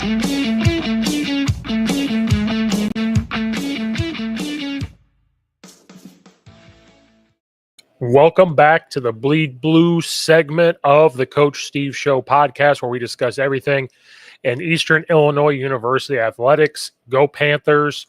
Welcome back to the Bleed Blue segment of the Coach Steve Show podcast, where we discuss everything in Eastern Illinois University athletics. Go Panthers,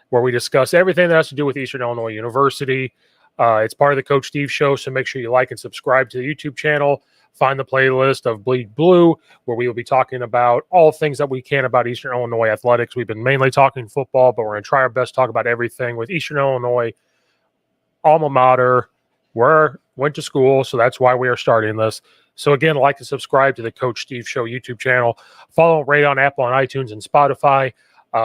where we discuss everything that has to do with Eastern Illinois University. It's part of the Coach Steve Show, so make sure you like and subscribe to the YouTube channel. Find the playlist of Bleed Blue, where we will be talking about all things that we can about Eastern Illinois athletics. We've been mainly talking football, but we're going to try our best to talk about everything with Eastern Illinois, alma mater, where went to school, so that's why we are starting this. So again, like and subscribe to the Coach Steve Show YouTube channel. Follow, rate on Apple and iTunes and Spotify.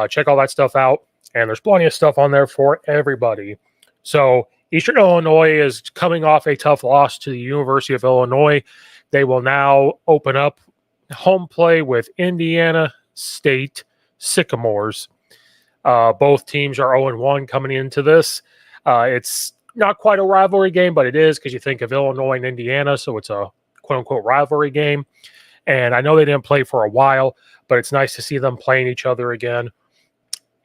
Check all that stuff out, and there's plenty of stuff on there for everybody. So Eastern Illinois is coming off a tough loss to the University of Illinois. They will now open up home play with Indiana State Sycamores. Both teams are 0-1 coming into this. It's not quite a rivalry game, but it is, because you think of Illinois and Indiana, so it's a quote-unquote rivalry game. And I know they didn't play for a while, but it's nice to see them playing each other again.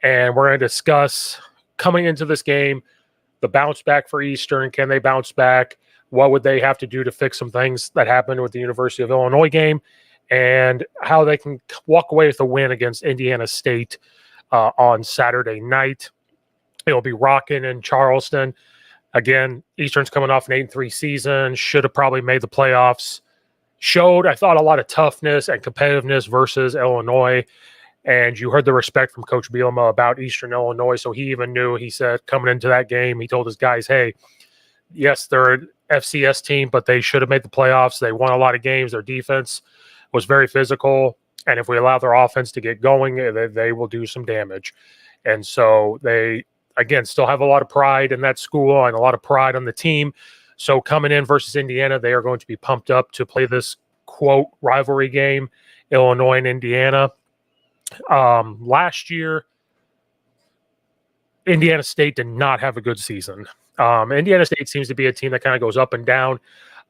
And we're going to discuss, coming into this game, the bounce back for Eastern. Can they bounce back? What would they have to do to fix some things that happened with the University of Illinois game? And how they can walk away with a win against Indiana State on Saturday night. It'll be rocking in Charleston. Again, Eastern's coming off an 8-3 season, should have probably made the playoffs. Showed, I thought, a lot of toughness and competitiveness versus Illinois. And you heard the respect from Coach Bielema about Eastern Illinois. So he even knew, he said, coming into that game, he told his guys, hey, yes, they're an FCS team, but they should have made the playoffs. They won a lot of games. Their defense was very physical. And if we allow their offense to get going, they will do some damage. And so they, again, still have a lot of pride in that school and a lot of pride on the team. So coming in versus Indiana, they are going to be pumped up to play this, quote, rivalry game, Illinois and Indiana. Last year, Indiana State did not have a good season. Indiana State seems to be a team that kind of goes up and down.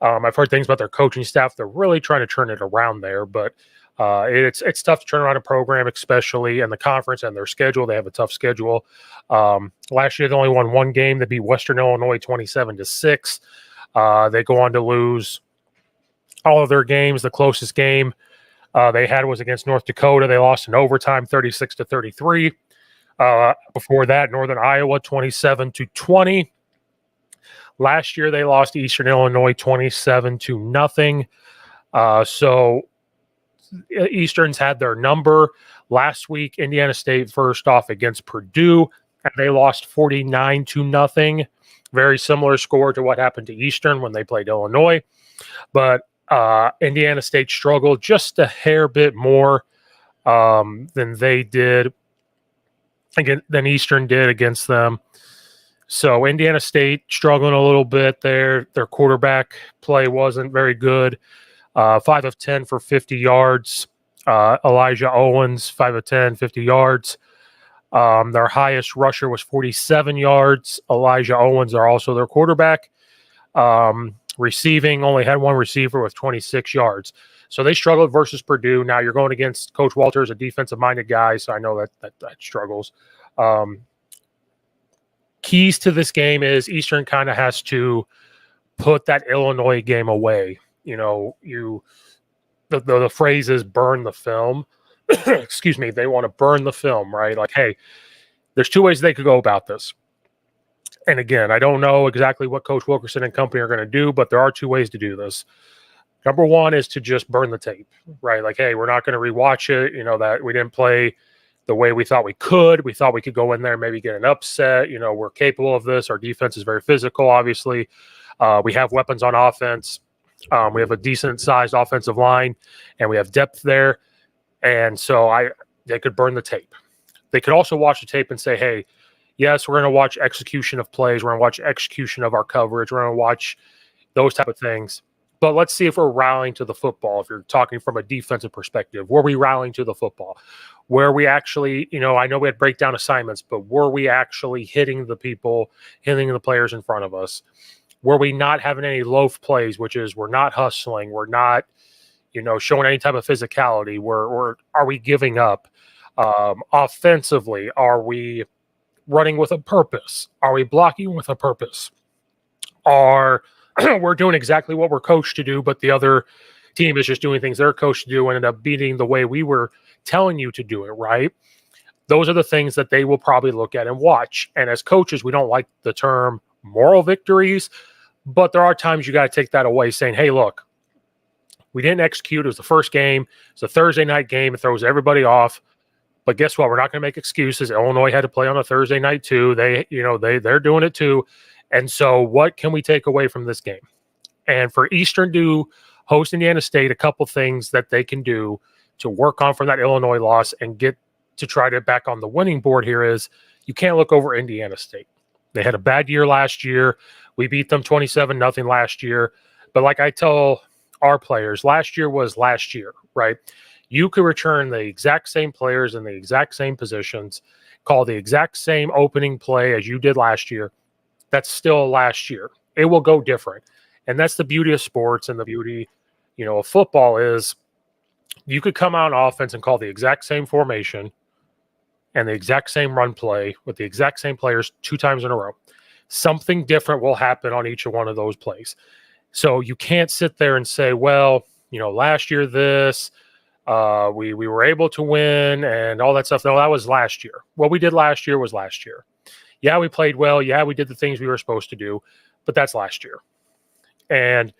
I've heard things about their coaching staff. They're really trying to turn it around there, but it's tough to turn around a program, especially in the conference and their schedule. They have a tough schedule. Last year, they only won one game. They beat Western Illinois 27-6. They go on to lose all of their games. The closest game they had was against North Dakota. They lost in overtime 36-33. Before that, Northern Iowa 27-20. Last year, they lost to Eastern Illinois 27-0. So Eastern's had their number. Last week, Indiana State first off against Purdue, and they lost 49-0. Very similar score to what happened to Eastern when they played Illinois. But Indiana State struggled just a hair bit more than they did, again, than Eastern did against them. So Indiana State struggling a little bit there. Their quarterback play wasn't very good. 5 of 10 for 50 yards. Elijah Owens, 5 of 10, 50 yards. Their highest rusher was 47 yards. Elijah Owens are also their quarterback. Receiving, only had one receiver with 26 yards. So they struggled versus Purdue. Now you're going against Coach Walters, a defensive-minded guy, so I know that struggles. Keys to this game is Eastern kind of has to put that Illinois game away. You know, the phrase is burn the film. Excuse me. They want to burn the film, right? Like, hey, there's two ways they could go about this. And again, I don't know exactly what Coach Wilkerson and company are going to do, but there are two ways to do this. Number one is to just burn the tape, right? Like, hey, we're not going to rewatch it. You know, that we didn't play the way we thought we could. We thought we could go in there and maybe get an upset. You know, we're capable of this. Our defense is very physical, obviously. We have weapons on offense. We have a decent-sized offensive line, and we have depth there. And so they could burn the tape. They could also watch the tape and say, hey, yes, we're going to watch execution of plays. We're going to watch execution of our coverage. We're going to watch those type of things. But let's see if we're rallying to the football. If you're talking from a defensive perspective, were we rallying to the football? Where we actually, you know, I know we had breakdown assignments, but were we actually hitting the people, hitting the players in front of us? Were we not having any loaf plays, which is we're not hustling, we're not, showing any type of physicality? Or are we giving up? Offensively, are we running with a purpose? Are we blocking with a purpose? Are we're doing exactly what we're coached to do, but the other team is just doing things they're coached to do and end up beating the way we were telling you to do it, right? Those are the things that they will probably look at and watch. And as coaches, we don't like the term moral victories, but there are times you got to take that away, saying, hey, look, we didn't execute. It was the first game. It's a Thursday night game. It throws everybody off. But guess what? We're not going to make excuses. Illinois had to play on a Thursday night too. They're doing it too. And so what can we take away from this game? And for Eastern to host Indiana State, a couple things that they can do to work on from that Illinois loss and get to try to back on the winning board here is you can't look over Indiana State. They had a bad year last year. We beat them 27-0 last year. But like I tell our players, last year was last year, right? You could return the exact same players in the exact same positions, call the exact same opening play as you did last year. That's still last year. It will go different. And that's the beauty of sports and the beauty, of football is you could come out on offense and call the exact same formation and the exact same run play with the exact same players 2 times in a row. Something different will happen on each one of those plays. So you can't sit there and say, well, last year this, we were able to win and all that stuff. No, that was last year. What we did last year was last year. Yeah, we played well. Yeah, we did the things we were supposed to do, but that's last year. And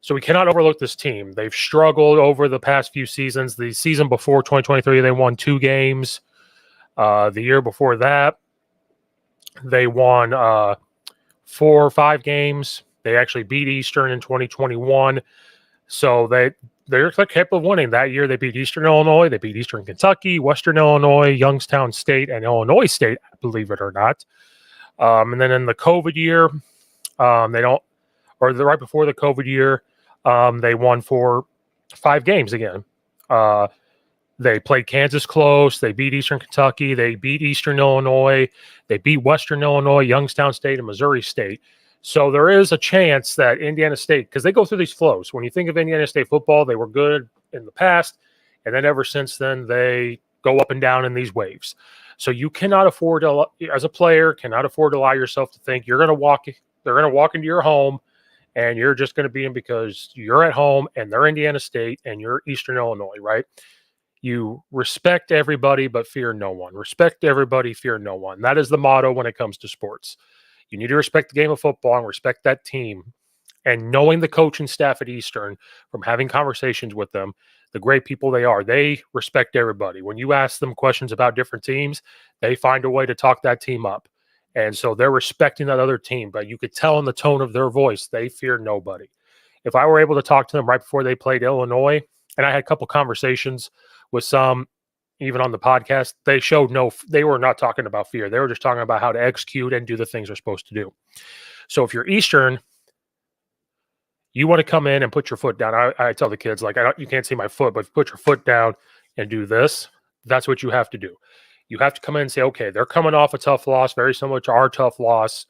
so we cannot overlook this team. They've struggled over the past few seasons. The season before 2023, they won 2 games. The year before that, they won 4 or 5 games. They actually beat Eastern in 2021. So they're capable of winning. That year, they beat Eastern Illinois. They beat Eastern Kentucky, Western Illinois, Youngstown State, and Illinois State, believe it or not. And then in the COVID year, right before the COVID year, they won 5 games again. They played Kansas close. They beat Eastern Kentucky. They beat Eastern Illinois. They beat Western Illinois, Youngstown State, and Missouri State. So there is a chance that Indiana State, because they go through these flows. When you think of Indiana State football, they were good in the past, and then ever since then, they go up and down in these waves. So you cannot afford to, as a player, allow yourself to think they're going to walk into your home, and you're just going to beat them because you're at home, and they're Indiana State, and you're Eastern Illinois, right? You respect everybody, but fear no one. Respect everybody, fear no one. That is the motto when it comes to sports. You need to respect the game of football and respect that team. And knowing the coaching staff at Eastern, from having conversations with them, the great people they are, they respect everybody. When you ask them questions about different teams, they find a way to talk that team up. And so they're respecting that other team, but you could tell in the tone of their voice, they fear nobody. If I were able to talk to them right before they played Illinois, and I had a couple conversations with some, even on the podcast, they were not talking about fear. They were just talking about how to execute and do the things they're supposed to do. So if you're Eastern, you want to come in and put your foot down. I tell the kids, you can't see my foot, but put your foot down and do this. That's what you have to do. You have to come in and say, okay, they're coming off a tough loss, very similar to our tough loss.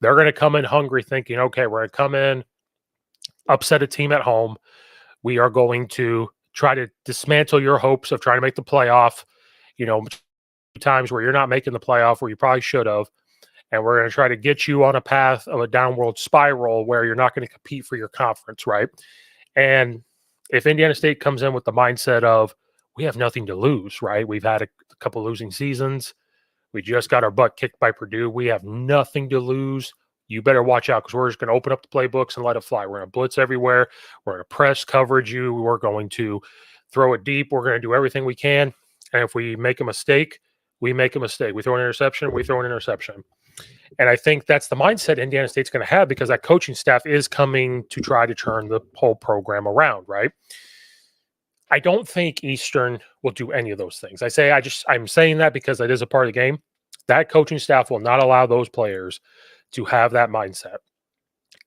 They're going to come in hungry thinking, okay, we're going to come in, upset a team at home. We are going to try to dismantle your hopes of trying to make the playoff, times where you're not making the playoff where you probably should have. And we're going to try to get you on a path of a downward spiral where you're not going to compete for your conference, right? And if Indiana State comes in with the mindset of, we have nothing to lose, right? We've had a couple losing seasons. We just got our butt kicked by Purdue. We have nothing to lose. You better watch out because we're just going to open up the playbooks and let it fly. We're going to blitz everywhere. We're going to press coverage you. We're going to throw it deep. We're going to do everything we can. And if we make a mistake, we make a mistake. We throw an interception, we throw an interception. And I think that's the mindset Indiana State's going to have because that coaching staff is coming to try to turn the whole program around, right? I don't think Eastern will do any of those things. I'm saying that because it is a part of the game. That coaching staff will not allow those players to have that mindset.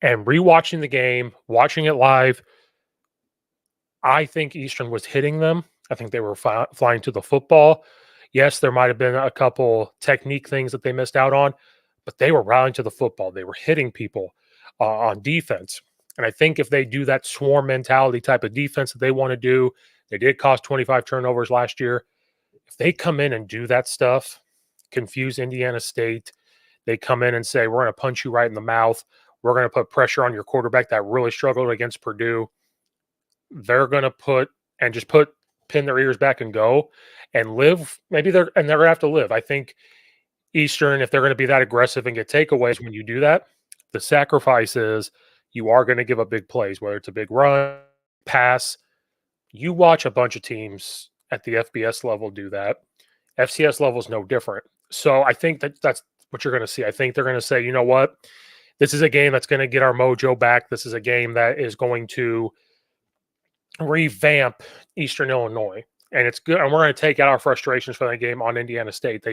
And rewatching the game, watching it live, I think Eastern was hitting them. I think they were flying to the football. Yes, there might have been a couple technique things that they missed out on, but they were rallying to the football. They were hitting people on defense. And I think if they do that swarm mentality type of defense that they want to do, they did cost 25 turnovers last year. If they come in and do that stuff, confuse Indiana State, they come in and say, we're going to punch you right in the mouth. We're going to put pressure on your quarterback that really struggled against Purdue. They're going to pin their ears back and go and live. Maybe they're going to have to live. I think Eastern, if they're going to be that aggressive and get takeaways when you do that, the sacrifice is you are going to give up big plays, whether it's a big run, pass. You watch a bunch of teams at the FBS level do that. FCS level is no different. So I think that's what you're going to see. I think they're going to say, you know what? This is a game that's going to get our mojo back. This is a game that is going to revamp Eastern Illinois. And it's good. And we're going to take out our frustrations for that game on Indiana State.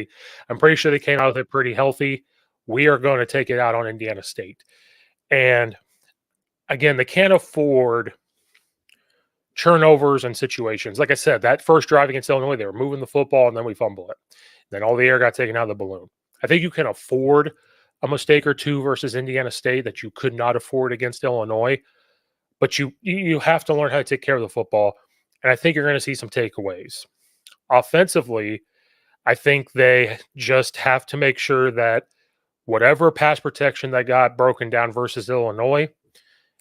I'm pretty sure they came out of it pretty healthy. We are going to take it out on Indiana State. And again, they can't afford turnovers and situations. Like I said, that first drive against Illinois, they were moving the football and then we fumble it. Then all the air got taken out of the balloon. I think you can afford a mistake or two versus Indiana State that you could not afford against Illinois, but you have to learn how to take care of the football. And I think you're going to see some takeaways. Offensively, I think they just have to make sure that whatever pass protection that got broken down versus Illinois,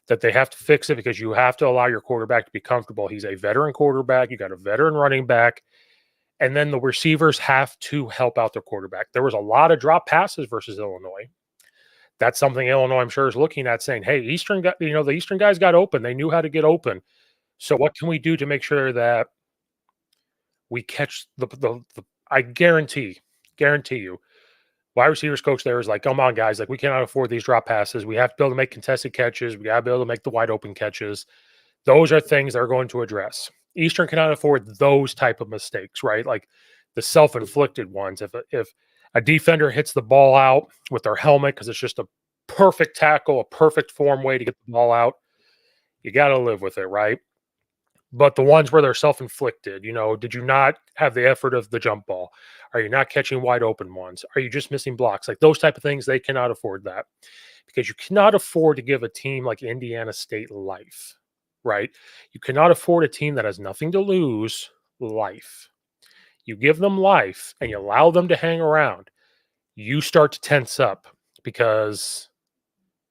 that they have to fix it because you have to allow your quarterback to be comfortable. He's a veteran quarterback. You got a veteran running back. And then the receivers have to help out their quarterback. There was a lot of drop passes versus Illinois. That's something Illinois, I'm sure, is looking at saying, hey, the Eastern guys got open. They knew how to get open. So what can we do to make sure that we catch the I guarantee you, wide receivers coach there is like, come on, guys, like we cannot afford these drop passes. We have to be able to make contested catches. We got to be able to make the wide open catches. Those are things they're going to address. Eastern cannot afford those type of mistakes, right? Like the self-inflicted ones. If a defender hits the ball out with their helmet because it's just a perfect tackle, a perfect form way to get the ball out, you got to live with it, right? But the ones where they're self-inflicted, did you not have the effort of the jump ball? Are you not catching wide open ones? Are you just missing blocks? Like those type of things, they cannot afford that because you cannot afford to give a team like Indiana State life, right? You cannot afford a team that has nothing to lose life. You give them life and you allow them to hang around. You start to tense up because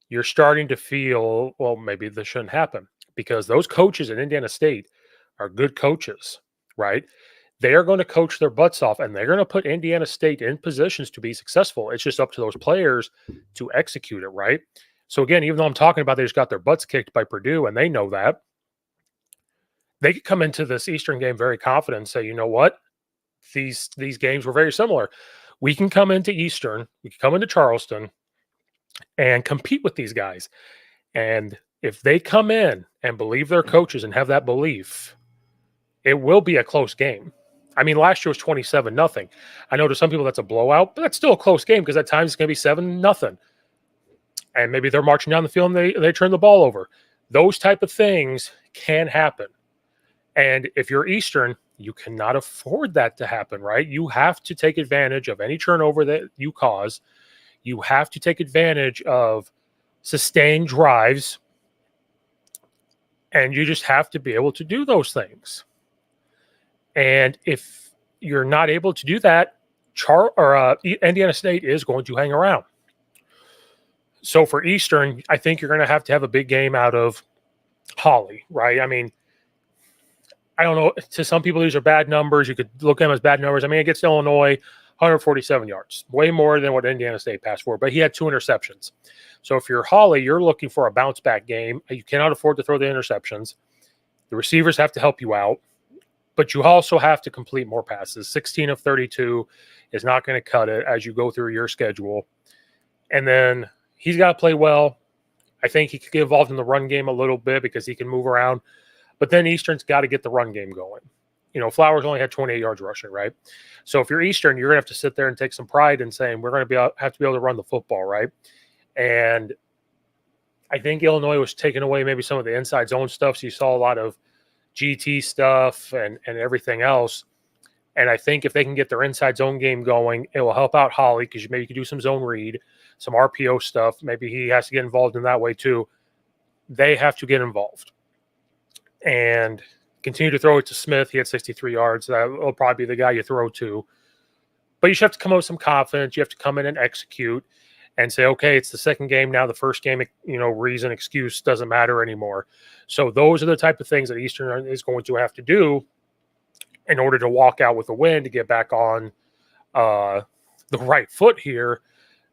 you're starting to feel, well, maybe this shouldn't happen. Because those coaches at Indiana State are good coaches, right? They are going to coach their butts off and they're going to put Indiana State in positions to be successful. It's just up to those players to execute it, right? So again, even though I'm talking about they just got their butts kicked by Purdue and they know that, they could come into this Eastern game very confident and say, you know what? These games were very similar. We can come into Eastern, we can come into Charleston and compete with these guys. And if they come in and believe their coaches and have that belief, it will be a close game. I mean, last year was 27-0. I know to some people that's a blowout, but that's still a close game because at times it's going to be 7-0. And maybe they're marching down the field and they turn the ball over. Those type of things can happen. And if you're Eastern, you cannot afford that to happen, right? You have to take advantage of any turnover that you cause. You have to take advantage of sustained drives. And you just have to be able to do those things. And if you're not able to do that, Indiana State is going to hang around. So for Eastern, I think you're going to have a big game out of Holly, right? I mean, I don't know. To some people, these are bad numbers. You could look at them as bad numbers. I mean, against Illinois, 147 yards, way more than what Indiana State passed for, but he had 2 interceptions. So if you're Holly, you're looking for a bounce back game. You cannot afford to throw the interceptions. The receivers have to help you out, but you also have to complete more passes. 16 of 32 is not going to cut it as you go through your schedule. And then he's got to play well. I think he could get involved in the run game a little bit because he can move around. But then Eastern's got to get the run game going. Flowers only had 28 yards rushing, right? So if you're Eastern, you're going to have to sit there and take some pride in saying we're going to have to be able to run the football, right? And I think Illinois was taking away maybe some of the inside zone stuff. So you saw a lot of GT stuff and everything else. And I think if they can get their inside zone game going, it will help out Holly because maybe you can do some zone read, some RPO stuff. Maybe he has to get involved in that way too. they have to get involved and continue to throw it to Smith. He had 63 yards. That will probably be the guy you throw to. But you should have to come out with some confidence. You have to come in and execute and say, okay, it's the second game now. The first game, reason, excuse doesn't matter anymore. So those are the type of things that Eastern is going to have to do in order to walk out with a win, to get back on the right foot here.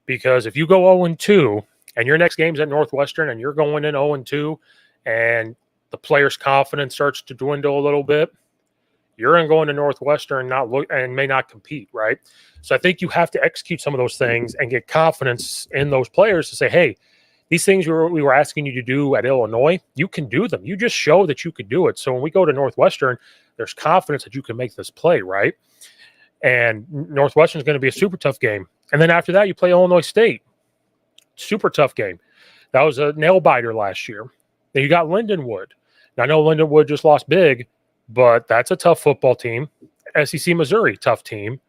Because if you go 0-2 and your next game's at Northwestern and you're going in 0-2 and the player's confidence starts to dwindle a little bit, you're going to go into Northwestern and may not compete, right? So I think you have to execute some of those things and get confidence in those players to say, hey, these things we were asking you to do at Illinois, you can do them. You just show that you could do it. So when we go to Northwestern, there's confidence that you can make this play, right? And Northwestern is going to be a super tough game. And then after that, you play Illinois State. Super tough game. That was a nail-biter last year. Then you got Lindenwood. Now, I know Lindenwood just lost big, but that's a tough football team. SEC Missouri, tough team.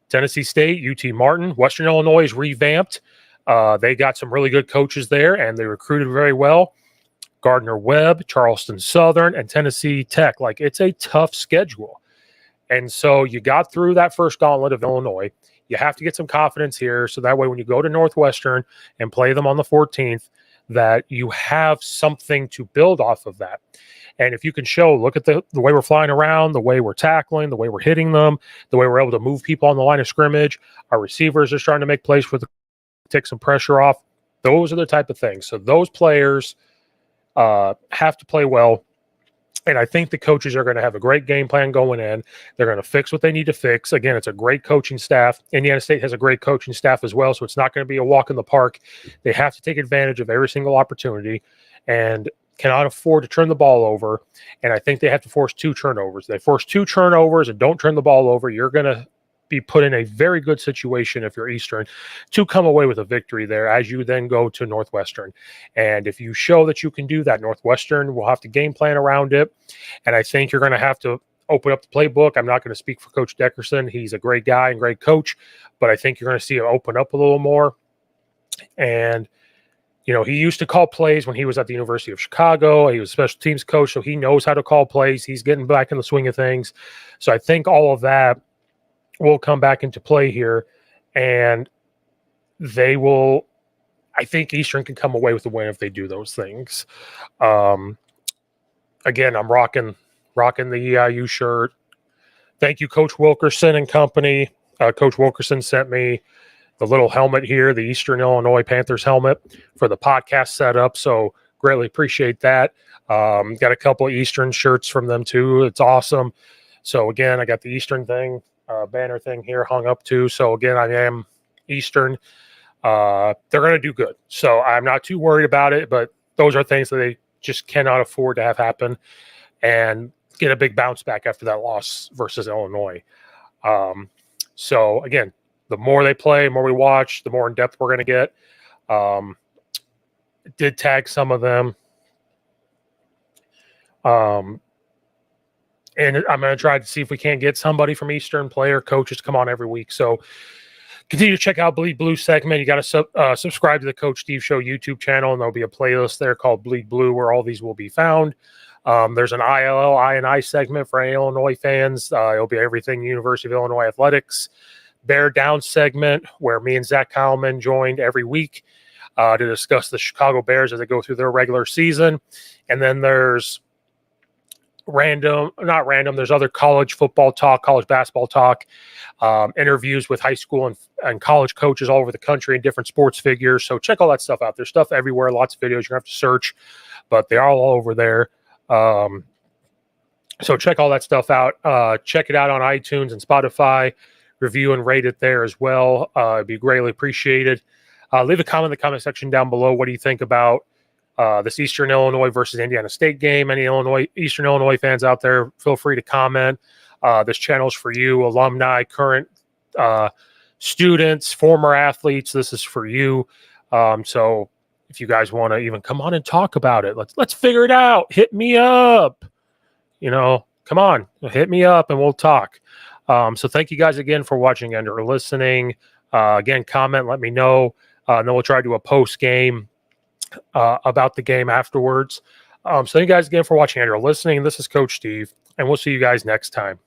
Tennessee State, UT Martin. Western Illinois is revamped. They got some really good coaches there, and they recruited very well. Gardner-Webb, Charleston Southern, and Tennessee Tech. Like, it's a tough schedule. And so you got through that first gauntlet of Illinois. You have to get some confidence here, so that way when you go to Northwestern and play them on the 14th, that you have something to build off of that. And if you can show, look at the way we're flying around, the way we're tackling, the way we're hitting them, the way we're able to move people on the line of scrimmage, our receivers are starting to make plays for take some pressure off. Those are the type of things. So those players have to play well. And I think the coaches are going to have a great game plan going in. They're going to fix what they need to fix. Again, it's a great coaching staff. Indiana State has a great coaching staff as well, so it's not going to be a walk in the park. They have to take advantage of every single opportunity and cannot afford to turn the ball over. And I think they have to force 2 turnovers. They force 2 turnovers and don't turn the ball over, you're going to be put in a very good situation if you're Eastern to come away with a victory there as you then go to Northwestern. And if you show that you can do that, Northwestern will have to game plan around it. And I think you're going to have to open up the playbook. I'm not going to speak for Coach Deckerson. He's a great guy and great coach, but I think you're going to see him open up a little more. And, he used to call plays when he was at the University of Chicago. He was a special teams coach, so he knows how to call plays. He's getting back in the swing of things. So I think all of that will come back into play here, and they will. I think Eastern can come away with a win if they do those things. Again, I'm rocking the EIU shirt. Thank you, Coach Wilkerson and company. Coach Wilkerson sent me the little helmet here, the Eastern Illinois Panthers helmet for the podcast setup. So greatly appreciate that. Got a couple of Eastern shirts from them too. It's awesome. So again, I got the Eastern thing. Banner thing here hung up too. So again, I am Eastern. They're going to do good. So I'm not too worried about it, but those are things that they just cannot afford to have happen and get a big bounce back after that loss versus Illinois. So again, the more they play, the more we watch, the more in depth we're going to get. Did tag some of them. And I'm going to try to see if we can't get somebody from Eastern, player, coaches to come on every week. So continue to check out Bleed Blue segment. You got to subscribe to the Coach Steve Show YouTube channel, and there'll be a playlist there called Bleed Blue where all these will be found. There's an ILL, I&I segment for Illinois fans. It'll be everything University of Illinois athletics. Bear Down segment where me and Zach Kylman joined every week to discuss the Chicago Bears as they go through their regular season. And then there's there's other college football talk, college basketball talk, interviews with high school and college coaches all over the country and different sports figures. So check all that stuff out. There's stuff everywhere, lots of videos. You're going to have to search, but they're all over there. So check all that stuff out. Check it out on iTunes and Spotify. Review and rate it there as well. It'd be greatly appreciated. Leave a comment in the comment section down below. What do you think about this Eastern Illinois versus Indiana State game? Any Eastern Illinois fans out there, feel free to comment. This channel is for you, alumni, current students, former athletes. This is for you. So if you guys want to even come on and talk about it, let's figure it out. Hit me up. Come on, hit me up and we'll talk. So thank you guys again for watching and or listening. Again, comment, let me know. And then we'll try to do a post game about the game afterwards. So thank you guys again for watching and or listening. This is Coach Steve, and we'll see you guys next time.